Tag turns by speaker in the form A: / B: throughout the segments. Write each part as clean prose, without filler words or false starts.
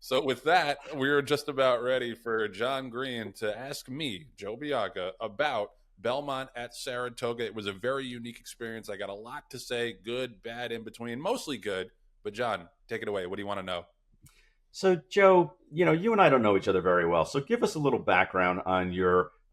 A: So with that, we're just about ready for Jon Green to ask me, Joe Bianca, about Belmont at Saratoga. It was a very unique experience. I got a lot to say, good, bad, in between, mostly good. But John, take it away. What do you want to know?
B: So, Joe, you and I don't know each other very well. So, give us a little background on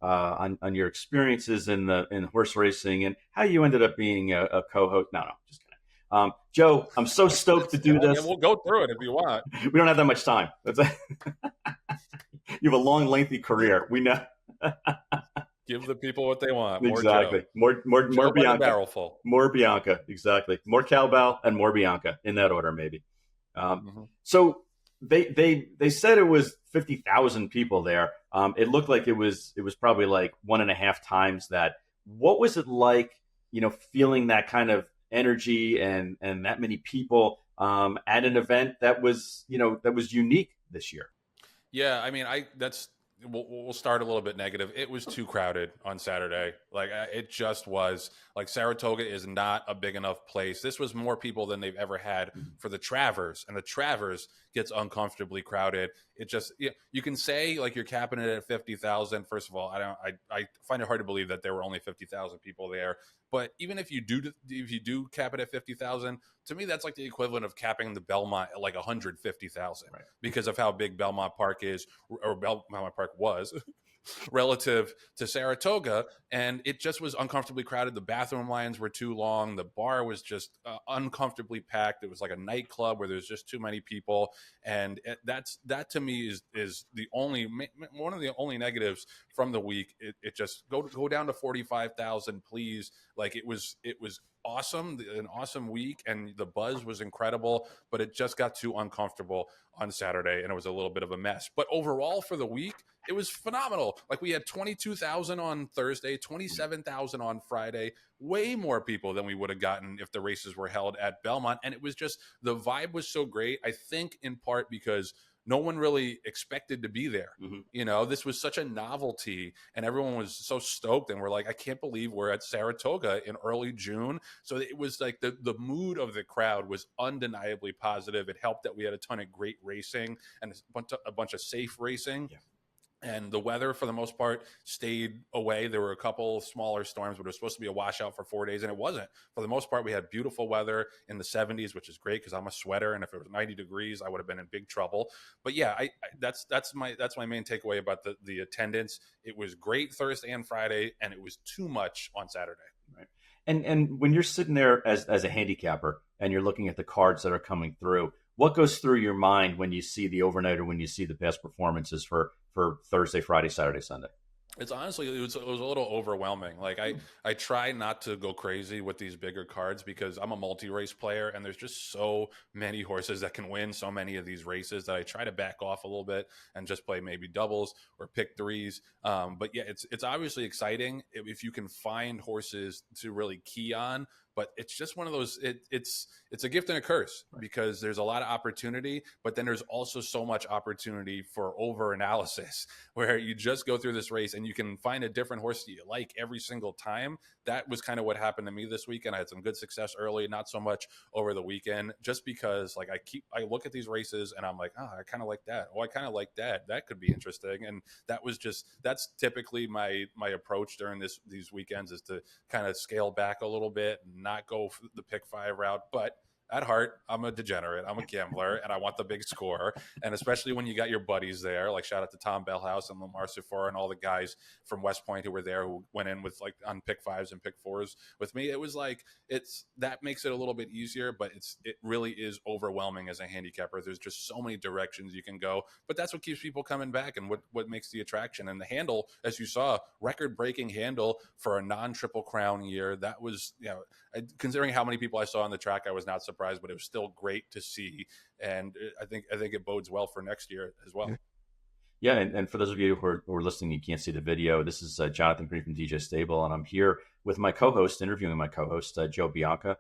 B: on your experiences in horse racing and how you ended up being a co-host. No, just kidding. Joe, I'm so stoked to do
A: I mean,
B: this.
A: we'll go through it if you want.
B: We don't have that much time. You have a long, lengthy career. We know.
A: Give the people what they want. More Joe.
B: Exactly. More
A: Joe by the
B: Bianca.
A: barrel full.
B: More Bianca. Exactly. More cowbell and more Bianca in that order, maybe. So they said it was 50,000 people there. It looked like it was probably like 1.5 times that. What was it like, feeling that kind of energy and that many people at an event that was unique this year?
A: Yeah, I mean, we'll start a little bit negative. It was too crowded on Saturday. Like it just was. Like Saratoga is not a big enough place. This was more people than they've ever had for the Travers, and the Travers gets uncomfortably crowded. It just you can say like you're capping it at 50,000. First of all, I find it hard to believe that there were only 50,000 people there. But even if you do cap it at 50,000, to me that's like the equivalent of capping the Belmont at like 150,000, right? Because of how big Belmont Park is, or Belmont Park was, relative to Saratoga, and it just was uncomfortably crowded. The bathroom lines were too long. The bar was just uncomfortably packed. It was like a nightclub where there's just too many people, and that to me is the only one of the only negatives from the week. It just go down to 45,000, please. Like it was awesome, an awesome week, and the buzz was incredible, but it just got too uncomfortable on Saturday, and it was a little bit of a mess. But overall for the week, it was phenomenal. Like we had 22,000 on Thursday, 27,000 on Friday, way more people than we would have gotten if the races were held at Belmont. And it was just, the vibe was so great. I think in part because no one really expected to be there. This was such a novelty, and everyone was so stoked, and we're like, I can't believe we're at Saratoga in early June. So it was like the mood of the crowd was undeniably positive. It helped that we had a ton of great racing and a bunch of safe racing. Yeah. And the weather, for the most part, stayed away. There were a couple smaller storms, but it was supposed to be a washout for 4 days, and it wasn't. For the most part, we had beautiful weather in the 70s, which is great because I'm a sweater, and if it was 90 degrees, I would have been in big trouble. But yeah, that's my main takeaway about the attendance. It was great Thursday and Friday, and it was too much on Saturday.
B: Right. And when you're sitting there as a handicapper and you're looking at the cards that are coming through, what goes through your mind when you see the overnight or when you see the past performances for Thursday, Friday, Saturday, Sunday?
A: It's honestly, it was a little overwhelming. Like I try not to go crazy with these bigger cards because I'm a multi-race player, and there's just so many horses that can win so many of these races that I try to back off a little bit and just play maybe doubles or pick threes. But yeah, it's obviously exciting if you can find horses to really key on. But it's just one of those, it's a gift and a curse, right? Because there's a lot of opportunity, but then there's also so much opportunity for over analysis where you just go through this race and you can find a different horse that you like every single time. That was kind of what happened to me this weekend. I had some good success early, not so much over the weekend, just because like I look at these races and I'm like, oh, I kind of like that. Oh, I kind of like that. That could be interesting. And that's typically my approach during these weekends, is to kind of scale back a little bit and not go the pick five route. But at heart, I'm a degenerate. I'm a gambler, and I want the big score. And especially when you got your buddies there, like shout out to Tom Bellhouse and Lamar Sephora and all the guys from West Point who were there, who went in with like on pick fives and pick fours with me. It was like, that makes it a little bit easier, but it really is overwhelming as a handicapper. There's just so many directions you can go, but that's what keeps people coming back and what makes the attraction. And the handle, as you saw, record-breaking handle for a non-Triple Crown year. That was, considering how many people I saw on the track, I was not surprised, but it was still great to see, and I think it bodes well for next year as well.
B: Yeah, and for those of you who are listening, you can't see the video. This is Jonathan Green from DJ Stable, and I'm here with my co-host, interviewing my co-host, Joe Bianca,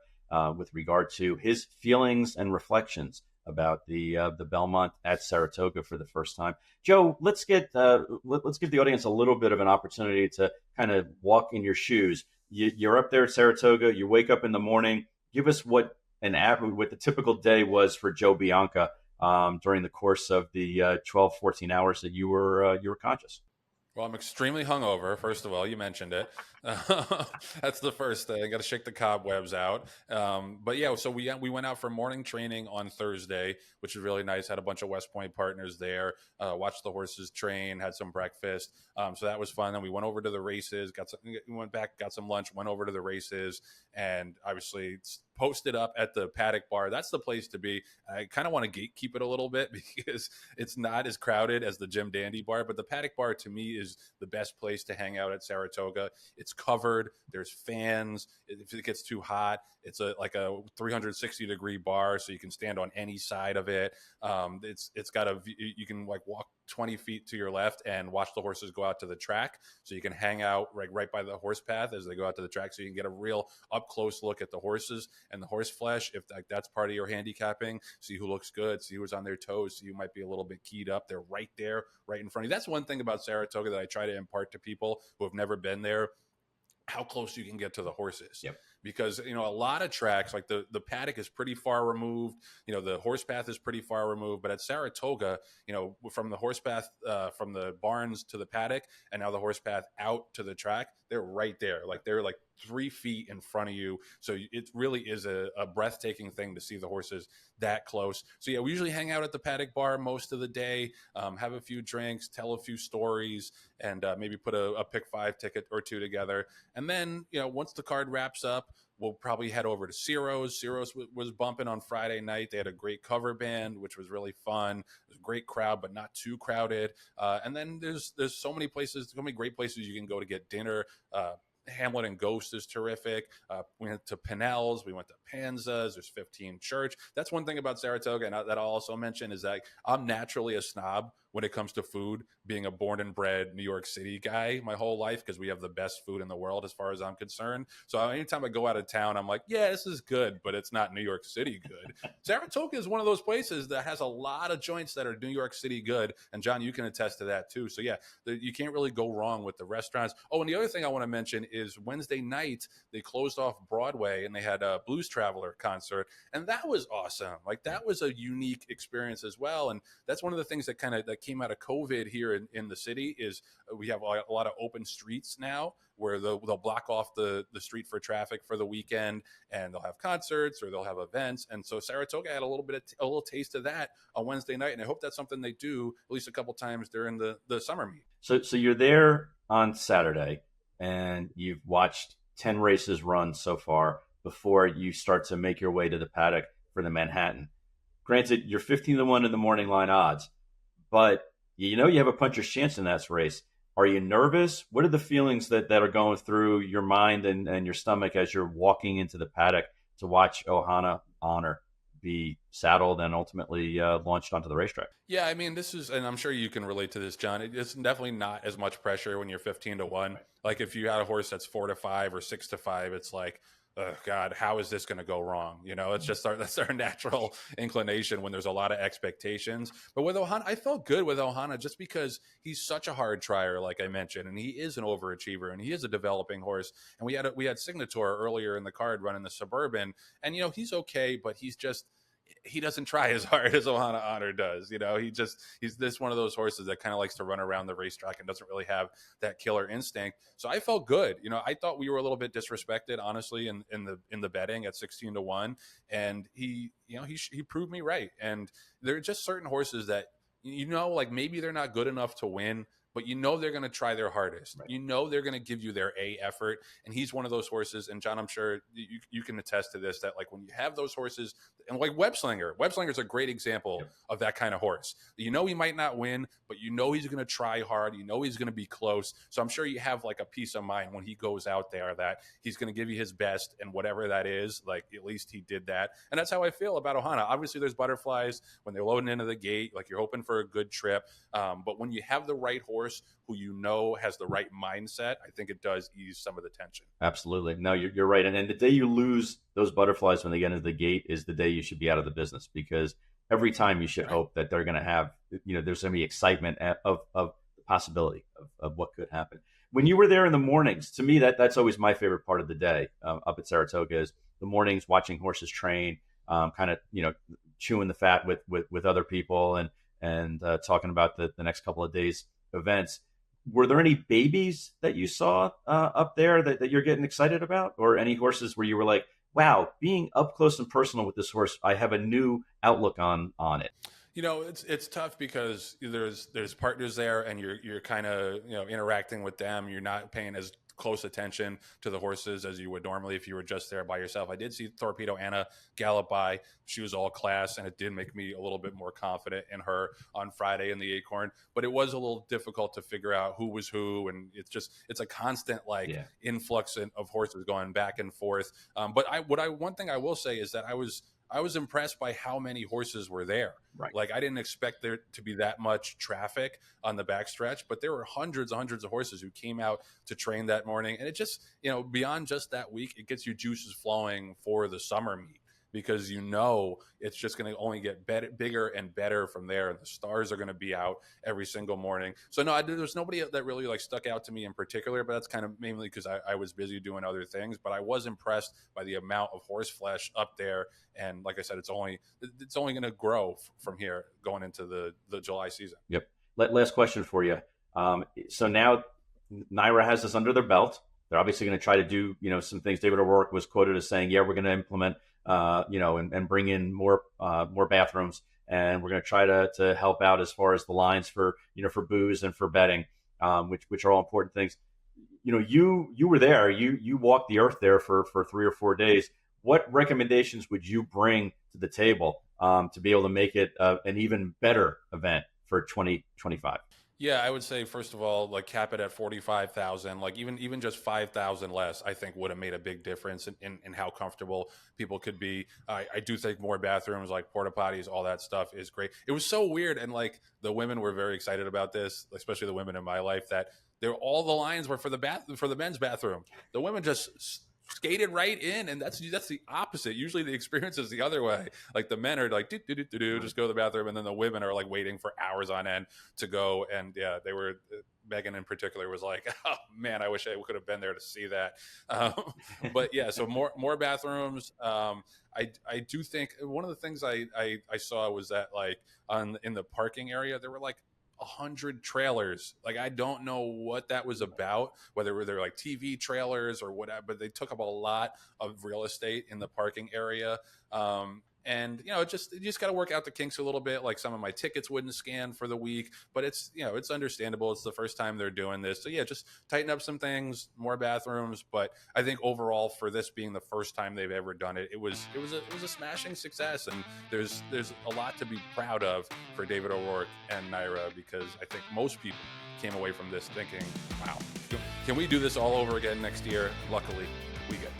B: with regard to his feelings and reflections about the Belmont at Saratoga for the first time. Joe, let's give the audience a little bit of an opportunity to kind of walk in your shoes. You're up there at Saratoga. You wake up in the morning. Give us what the typical day was for Joe Bianca during the course of the 12, 14 hours that you were conscious?
A: Well, I'm extremely hungover. First of all, you mentioned it. That's the first thing. Got to shake the cobwebs out. But yeah, so we went out for morning training on Thursday, which was really nice. Had a bunch of West Point partners there. Watched the horses train. Had some breakfast. So that was fun. Then we went over to the races. We went back, got some lunch. Went over to the races, and obviously posted up at the paddock bar. That's the place to be. I kind of want to gatekeep it a little bit because it's not as crowded as the Jim Dandy bar, but the paddock bar to me is the best place to hang out at Saratoga. It's covered. There's fans. If it gets too hot, it's like a 360-degree bar, so you can stand on any side of it. It's got you can like walk 20 feet to your left and watch the horses go out to the track, so you can hang out right by the horse path as they go out to the track, so you can get a real up close look at the horses and the horse flesh, if that's part of your handicapping. See who looks good, see who's on their toes, see who might be a little bit keyed up. They're right there, right in front of you. That's one thing about Saratoga that I try to impart to people who have never been there, how close you can get to the horses.
B: Yep.
A: Because, a lot of tracks, like the paddock is pretty far removed, the horse path is pretty far removed, but at Saratoga, from the horse path, from the barns to the paddock, and now the horse path out to the track, they're right there. Like they're like 3 feet in front of you. So it really is a breathtaking thing to see the horses that close. So yeah, we usually hang out at the paddock bar most of the day, have a few drinks, tell a few stories, and maybe put a pick 5 ticket or two together. And then, once the card wraps up, we'll probably head over to Ciro's. Ciro's was bumping on Friday night. They had a great cover band, which was really fun. It was a great crowd, but not too crowded. And then there's so many places, so many great places you can go to get dinner. Hamlet and Ghost is terrific. We went to Pinnell's. We went to Panza's. There's 15 Church. That's one thing about Saratoga, and that I'll also mention, is that I'm naturally a snob when it comes to food, being a born and bred New York City guy my whole life, because we have the best food in the world as far as I'm concerned. So anytime I go out of town, I'm like, yeah, this is good, but it's not New York City good. Saratoga is one of those places that has a lot of joints that are New York City good. And John, you can attest to that too. So yeah, you can't really go wrong with the restaurants. Oh, and the other thing I want to mention is Wednesday night, they closed off Broadway and they had a Blues Traveler concert. And that was awesome. Like that was a unique experience as well. And that's one of the things that came out of COVID here in the city is we have a lot of open streets now where they'll block off the street for traffic for the weekend, and they'll have concerts or they'll have events. And so Saratoga had a little taste of that on Wednesday night. And I hope that's something they do at least a couple times during the summer meet.
B: So you're there on Saturday and you've watched 10 races run so far before you start to make your way to the paddock for the Manhattan. Granted, you're 15-1 in the morning line odds, but you have a puncher's chance in that race. Are you nervous? What are the feelings that are going through your mind and your stomach as you're walking into the paddock to watch Ohana Honor be saddled and ultimately launched onto the racetrack?
A: Yeah, I mean, this is, and I'm sure you can relate to this, John. It's definitely not as much pressure when you're 15-1. Right. Like if you had a horse that's 4-5 or 6-5, it's like, oh God, how is this going to go wrong? It's just that's our natural inclination when there's a lot of expectations. But with Ohana, I felt good with Ohana just because he's such a hard trier, like I mentioned, and he is an overachiever and he is a developing horse. And we had Signator earlier in the card running the Suburban, and he's okay, but he doesn't try as hard as Ohana Honor does. He's this one of those horses that kind of likes to run around the racetrack and doesn't really have that killer instinct. So I felt good. I thought we were a little bit disrespected, honestly, in the betting at 16-1, and he proved me right. And there are just certain horses that like maybe they're not good enough to win, but they're going to try their hardest. Right. They're going to give you their A effort. And he's one of those horses. And John, I'm sure you can attest to this, that like when you have those horses, and like Webslinger is a great example of that kind of horse. He might not win, but he's going to try hard. He's going to be close. So I'm sure you have like a peace of mind when he goes out there that he's going to give you his best, and whatever that is, like at least he did that. And that's how I feel about Ohana. Obviously there's butterflies when they're loading into the gate, like you're hoping for a good trip. But when you have the right horse who has the right mindset, I think it does ease some of the tension. Absolutely.
B: No, you're right. And the day you lose those butterflies when they get into the gate is the day you should be out of the business, because every time you should hope that they're going to have, there's going to be excitement of the possibility of what could happen. When you were there in the mornings, to me, that's always my favorite part of the day up at Saratoga is the mornings, watching horses train, kind of, chewing the fat with other people and talking about the next couple of days events. Were there any babies that you saw up there that you're getting excited about, or any horses where you were like, wow, being up close and personal with this horse, I have a new outlook on it?
A: It's tough because there's partners there, and you're kind of interacting with them. You're not paying as close attention to the horses as you would normally if you were just there by yourself. I did see Torpedo Anna gallop by. She was all class, and it did make me a little bit more confident in her on Friday in the Acorn. But it was a little difficult to figure out who was who, and it's a constant influx of horses going back and forth. But one thing I will say is that I was impressed by how many horses were there.
B: Right.
A: Like, I didn't expect there to be that much traffic on the backstretch, but there were hundreds and hundreds of horses who came out to train that morning. And it just, beyond just that week, it gets you juices flowing for the summer meet, because it's just going to only get bigger and better from there. And the stars are going to be out every single morning. So no, there's nobody that really stuck out to me in particular, but that's kind of mainly because I was busy doing other things. But I was impressed by the amount of horse flesh up there. And like I said, it's only going to grow from here going into the July season.
B: Yep. Last question for you. So now NYRA has this under their belt. They're obviously going to try to do, some things. David O'Rourke was quoted as saying, yeah, we're going to implement and bring in more bathrooms, and we're going to try to help out as far as the lines for booze and for betting, which are all important things. You were there, you walked the earth there for 3 or 4 days. What recommendations would you bring to the table to be able to make it an even better event for 2025?
A: Yeah, I would say, first of all, cap it at 45,000. Even just 5,000 less, I think would have made a big difference in how comfortable people could be. I do think more bathrooms, like porta potties, all that stuff is great. It was so weird, and the women were very excited about this, especially the women in my life, that all the lines were for the men's bathroom. The women just skated right in, and that's the opposite. Usually the experience is the other way. The men are just go to the bathroom, and then the women are waiting for hours on end to go. And yeah, they were, Megan in particular was like, oh man, I wish I could have been there to see that. But yeah, so more bathrooms. I do think one of the things I saw was that in the parking area, there were 100 trailers. I don't know what that was about, whether they're TV trailers or whatever, but they took up a lot of real estate in the parking area. And you just got to work out the kinks a little bit. Some of my tickets wouldn't scan for the week, but it's understandable. It's the first time they're doing this, so yeah, just tighten up some things, more bathrooms. But I think overall, for this being the first time they've ever done it, it was a smashing success, and there's a lot to be proud of for David O'Rourke and NYRA, because I think most people came away from this thinking, wow, can we do this all over again next year? Luckily, we get